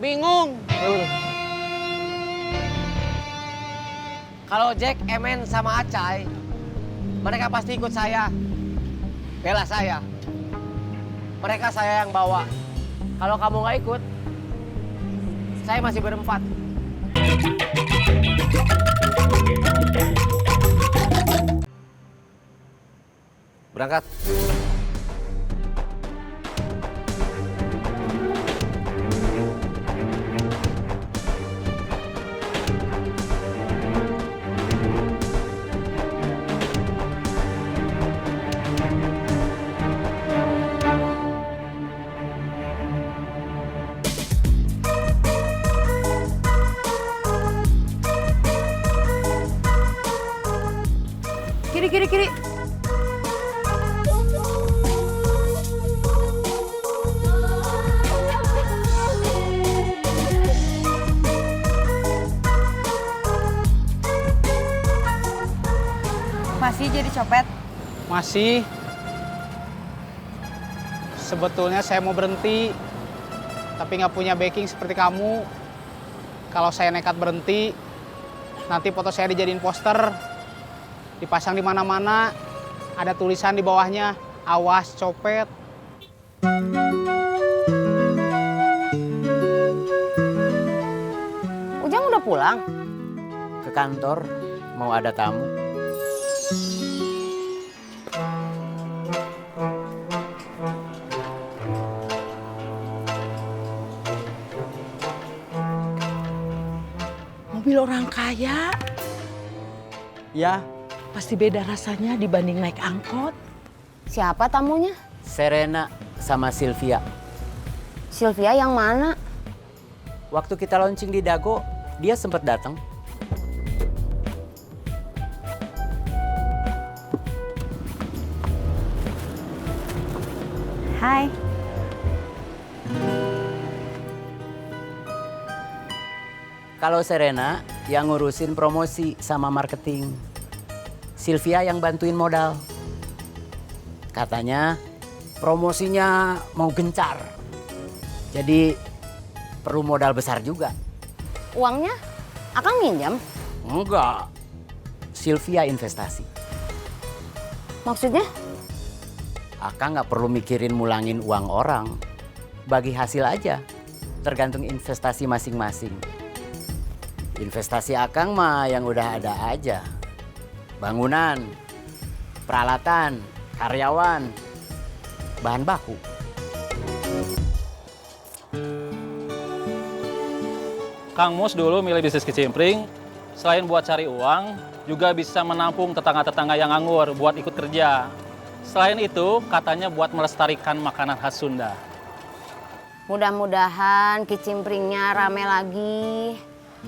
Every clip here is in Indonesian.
Bingung. Kalau Jack, Emen, sama Acai, mereka pasti ikut saya. Bela saya. Mereka saya yang bawa. Kalau kamu nggak ikut, saya masih berempat. Berangkat. Kiri, kiri, kiri. Masih jadi copet? Masih. Sebetulnya saya mau berhenti, tapi nggak punya backing seperti kamu. Kalau saya nekat berhenti, nanti foto saya dijadiin poster, dipasang di mana-mana, ada tulisan di bawahnya, awas copet. Ujang udah pulang? Ke kantor, mau ada tamu. Mobil orang kaya. Ya, Pasti beda rasanya dibanding naik angkot. Siapa tamunya? Serena sama Sylvia. Sylvia yang mana? Waktu kita launching di Dago, dia sempat datang. Hai. Kalau Serena yang ngurusin promosi sama marketing. Sylvia yang bantuin modal. Katanya promosinya mau gencar. Jadi perlu modal besar juga. Uangnya? Akang minjam? Enggak. Sylvia investasi. Maksudnya? Akang nggak perlu mikirin mulangin uang orang. Bagi hasil aja. Tergantung investasi masing-masing. Investasi Akang mah yang udah ada aja. Bangunan, peralatan, karyawan, bahan baku. Kang Mus dulu milih bisnis kicimpring, selain buat cari uang, juga bisa menampung tetangga-tetangga yang nganggur buat ikut kerja. Selain itu, katanya buat melestarikan makanan khas Sunda. Mudah-mudahan kicimpringnya rame lagi.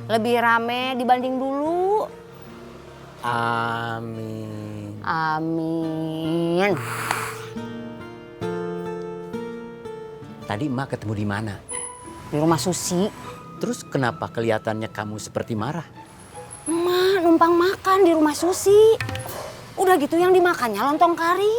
Lebih rame dibanding dulu. Amin. Amin. Tadi emak ketemu di mana? Di rumah Susi. Terus kenapa kelihatannya kamu seperti marah? Emak numpang makan di rumah Susi. Udah gitu yang dimakannya lontong kari.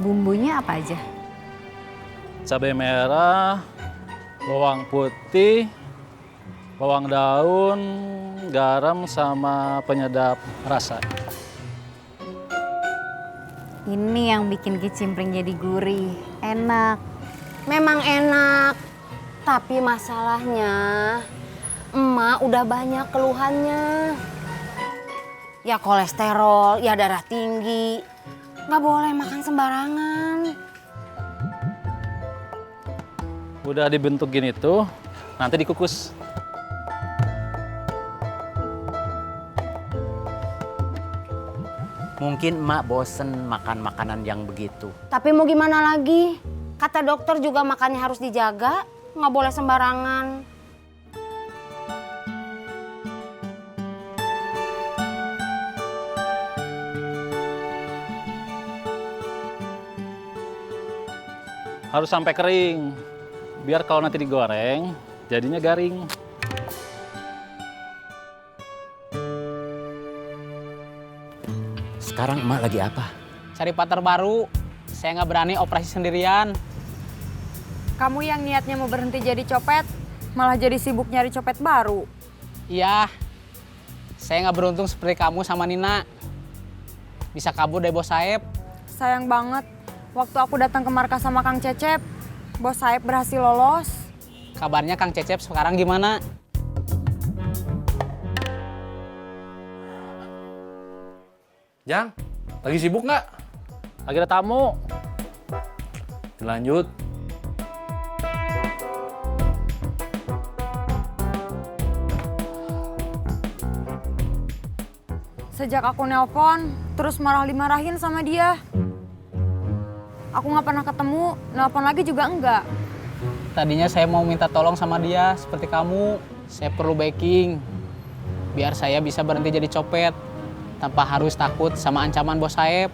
Bumbunya apa aja? Cabai merah, bawang putih, bawang daun, garam, sama penyedap rasa. Ini yang bikin kicimpring jadi gurih, enak. Memang enak. Tapi masalahnya emak udah banyak keluhannya. Ya kolesterol, ya darah tinggi. Nggak boleh makan sembarangan. Udah dibentuk gini tuh, nanti dikukus. Mungkin emak bosen makan makanan yang begitu. Tapi mau gimana lagi? Kata dokter juga makannya harus dijaga. Nggak boleh sembarangan. Harus sampai kering, biar kalau nanti digoreng, jadinya garing. Sekarang emak lagi apa? Cari partner baru. Saya nggak berani operasi sendirian. Kamu yang niatnya mau berhenti jadi copet, malah jadi sibuk nyari copet baru. Iya, saya nggak beruntung seperti kamu sama Nina. Bisa kabur dari bos Saeb. Sayang banget, waktu aku datang ke markas sama Kang Cecep, bos Saeb berhasil lolos. Kabarnya Kang Cecep sekarang gimana? Jang, lagi sibuk nggak? Lagi ada tamu. Lanjut. Sejak aku nelpon, terus marah dimarahin sama dia. Aku nggak pernah ketemu, nelpon lagi juga enggak. Tadinya saya mau minta tolong sama dia seperti kamu. Saya perlu backing biar saya bisa berhenti jadi copet tanpa harus takut sama ancaman bos Saeb.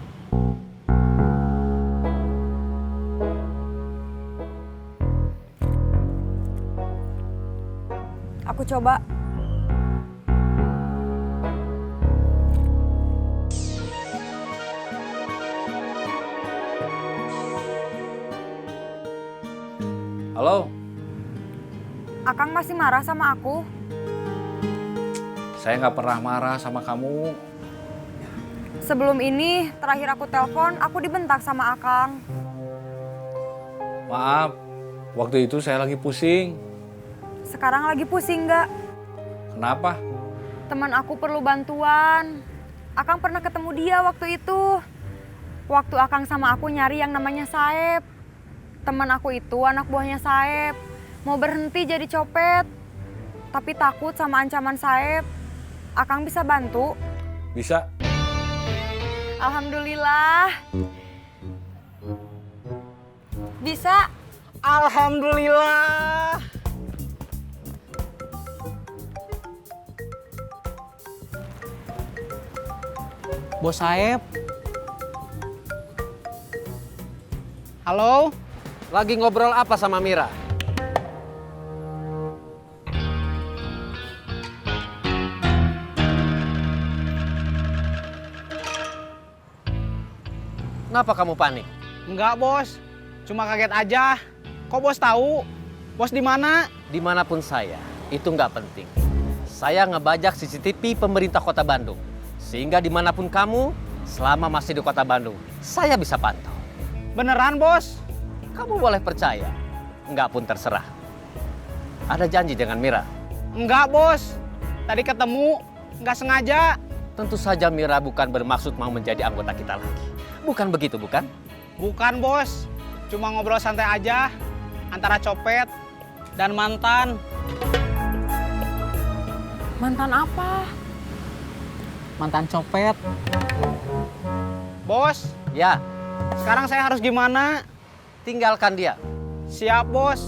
Aku coba. Halo, Akang masih marah sama aku. saya nggak pernah marah sama kamu. Sebelum ini, terakhir aku telepon, aku dibentak sama Akang. Maaf, waktu itu saya lagi pusing. Sekarang lagi pusing nggak? Kenapa? Teman aku perlu bantuan. Akang pernah ketemu dia waktu itu. Waktu Akang sama aku nyari yang namanya Saeb. Teman aku itu anak buahnya Saeb. Mau berhenti jadi copet. Tapi takut sama ancaman Saeb. Akang bisa bantu? Bisa. Alhamdulillah. Bisa? Alhamdulillah. Bos Saeb. Halo? Lagi ngobrol apa sama Mira? Kenapa kamu panik? Enggak, Bos. Cuma kaget aja. Kok Bos tahu? Bos di mana? Dimanapun saya, itu nggak penting. Saya ngebajak CCTV pemerintah Kota Bandung. Sehingga dimanapun kamu, selama masih di Kota Bandung, saya bisa pantau. Beneran, Bos? Kamu boleh percaya, nggak pun terserah. Ada janji dengan Mira. Enggak, Bos. Tadi ketemu, nggak sengaja. Tentu saja Mira bukan bermaksud mau menjadi anggota kita lagi. Bukan begitu, bukan? Bukan, Bos. Cuma ngobrol santai aja antara copet dan mantan. Mantan apa? Mantan copet. Bos, Ya, sekarang saya harus gimana? tinggalkan dia. Siap, Bos.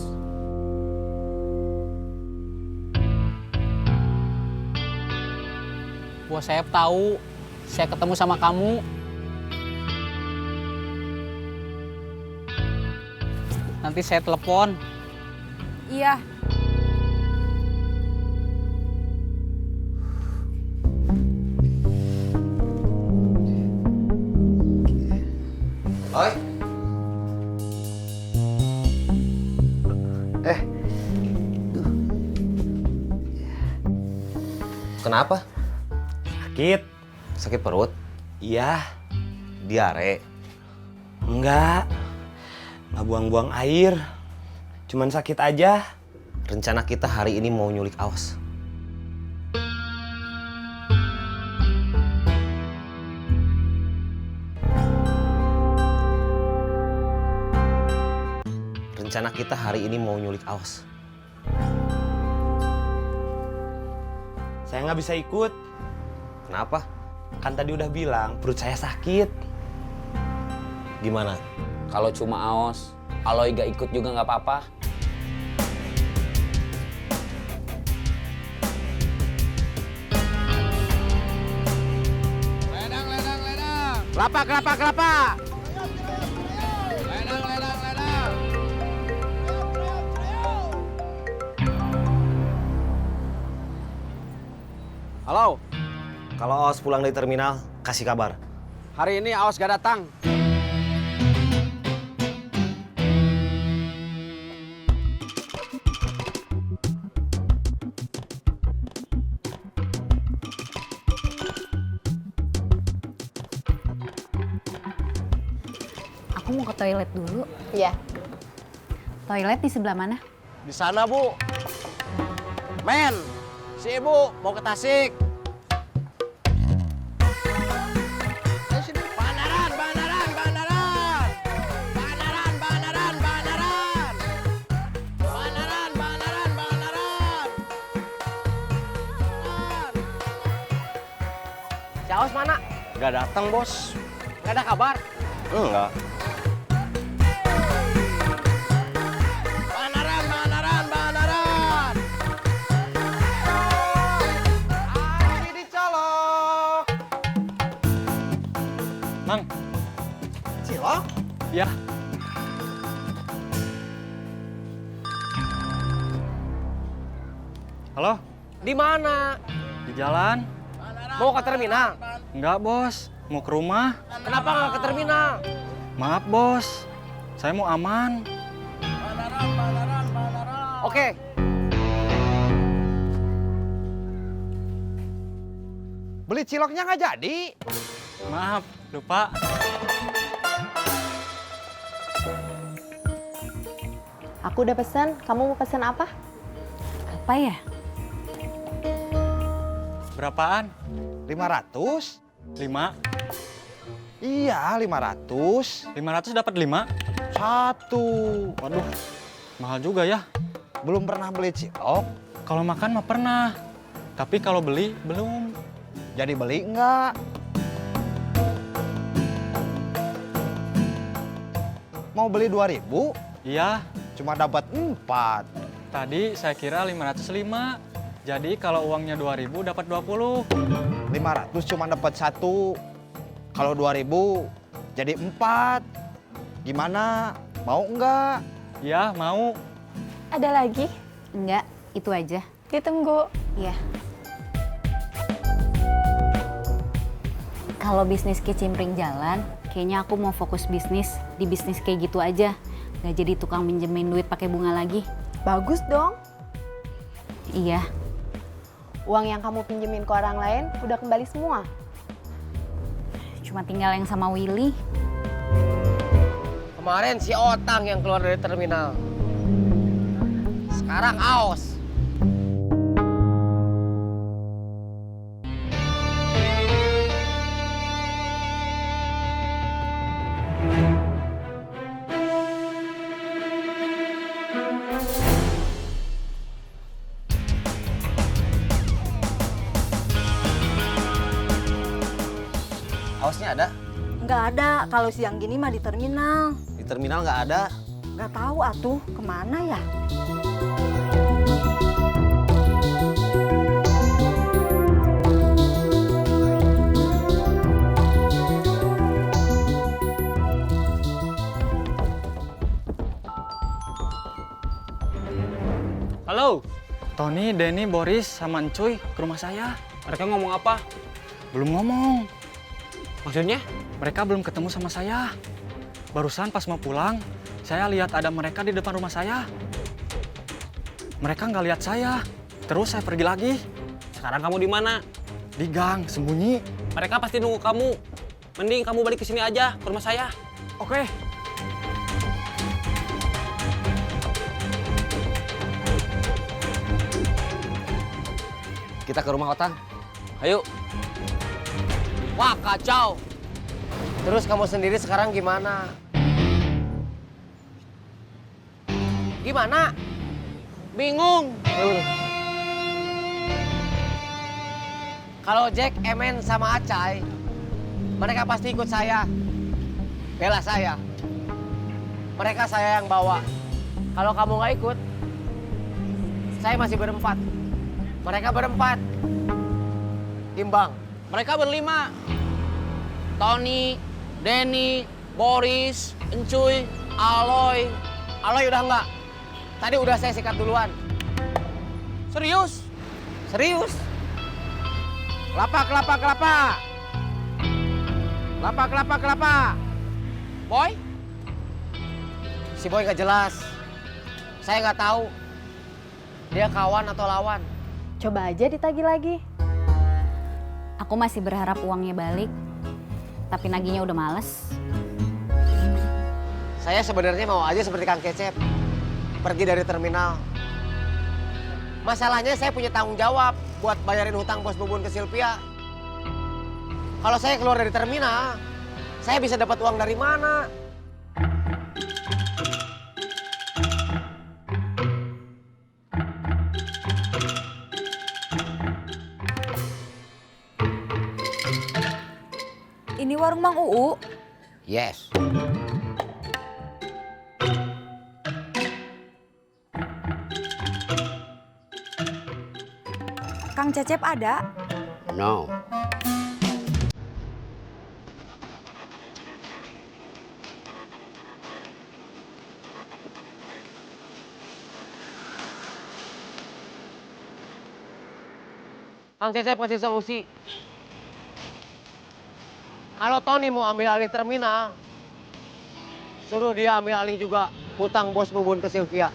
Bos Saeb tahu saya ketemu sama kamu. Nanti saya telepon. Iya. Oi. Kenapa? Sakit? Sakit perut? Iya. Diare? Enggak. Nggak buang-buang air. Cuman sakit aja. Rencana kita hari ini mau nyulik Aos. Rencana kita hari ini mau nyulik Aos. Saya nggak bisa ikut. Kenapa? Kan tadi udah bilang perut saya sakit. Gimana? Kalau cuma Aos, Aloy gak ikut juga nggak apa-apa. Kelapa, kelapa, kelapa! Halo, Kalau Aos pulang dari terminal, kasih kabar. hari ini Aos gak datang. Aku mau ke toilet dulu. Iya. Toilet di sebelah mana? Di sana, Bu. Men, si Ibu mau ke Tasik. Ayo sini. Bandaran, bandaran, bandaran. Bandaran, bandaran, bandaran. Bandaran, bandaran, bandaran. Si Aos mana? Gak datang, Bos. Gak ada kabar. Enggak. Bandaran, bandaran, bandaran. Api dicolok. Mang, Cilok? ya. Halo, Di mana? di jalan? Mau ke terminal? Enggak, Bos. Mau ke rumah. Kenapa nggak ke terminal? Maaf, Bos. Saya mau aman. Oke. Beli ciloknya nggak jadi. Maaf, lupa. Aku udah pesen, kamu mau pesen apa? Apa ya? Berapaan? 500? 5. Iya, 500. 500 dapat 5. Satu. Waduh, mahal juga ya. Belum pernah beli cilok, Kalau makan mah pernah. Tapi kalau beli, belum. jadi beli enggak? Mau beli 2.000, Iya, cuma dapat 4. tadi saya kira 505. Jadi kalau uangnya 2.000 dapat 20. 500 cuma dapat 1. Kalau 2.000 jadi 4. Gimana? Mau enggak? Iya, mau. Ada lagi? Enggak, itu aja. Ditunggu. Iya. Kalau bisnis kicimpring jalan, kayaknya aku mau fokus bisnis di bisnis kayak gitu aja. Nggak jadi tukang minjemin duit pakai bunga lagi. Bagus dong. Iya, Uang yang kamu pinjemin ke orang lain udah kembali semua. cuma tinggal yang sama Willy. Kemarin si Otang yang keluar dari terminal. Sekarang Aos. Aosnya ada? Nggak ada, kalau siang gini mah di terminal. Di terminal nggak ada. Nggak tahu atuh, kemana ya? Halo. Tony, Denny, Boris, sama Encuy ke rumah saya. Mereka ngomong apa? Belum ngomong. Maksudnya? Mereka belum ketemu sama saya. Barusan pas mau pulang, saya lihat ada mereka di depan rumah saya. Mereka nggak lihat saya. Terus saya pergi lagi. Sekarang kamu di mana? Di gang, sembunyi. Mereka pasti nunggu kamu. Mending kamu balik ke sini aja, ke rumah saya. Oke. Kita ke rumah Otang. Ayo. Wah, kacau. Terus kamu sendiri sekarang gimana? Gimana? Bingung. Kalau Jack, Emen, sama Acai, mereka pasti ikut saya. Bela saya. Mereka saya yang bawa. Kalau kamu nggak ikut, saya masih berempat. Mereka berempat. Imbang. Mereka berlima. Tony, Denny, Boris, Encuy, Aloy. Aloy udah enggak. Tadi udah saya sikat duluan. Serius? Serius? Kelapa, kelapa, kelapa. Kelapa, kelapa, kelapa. Boy? Si Boy nggak jelas. Saya nggak tahu. Dia kawan atau lawan. Coba aja ditagih lagi. Aku masih berharap uangnya balik, tapi nagihnya udah males. Saya sebenarnya mau aja seperti Kang Cecep. Pergi dari terminal. Masalahnya saya punya tanggung jawab buat bayarin hutang bos Bubun ke Sylvia. Kalau saya keluar dari terminal, saya bisa dapat uang dari mana? Ini warung Mang Uu. Yes. Kang Cecep ada? No. Kang Cecep kasih solusi. Kalau Tony mau ambil alih terminal, suruh dia ambil alih juga hutang bos Bubun ke Sylvia.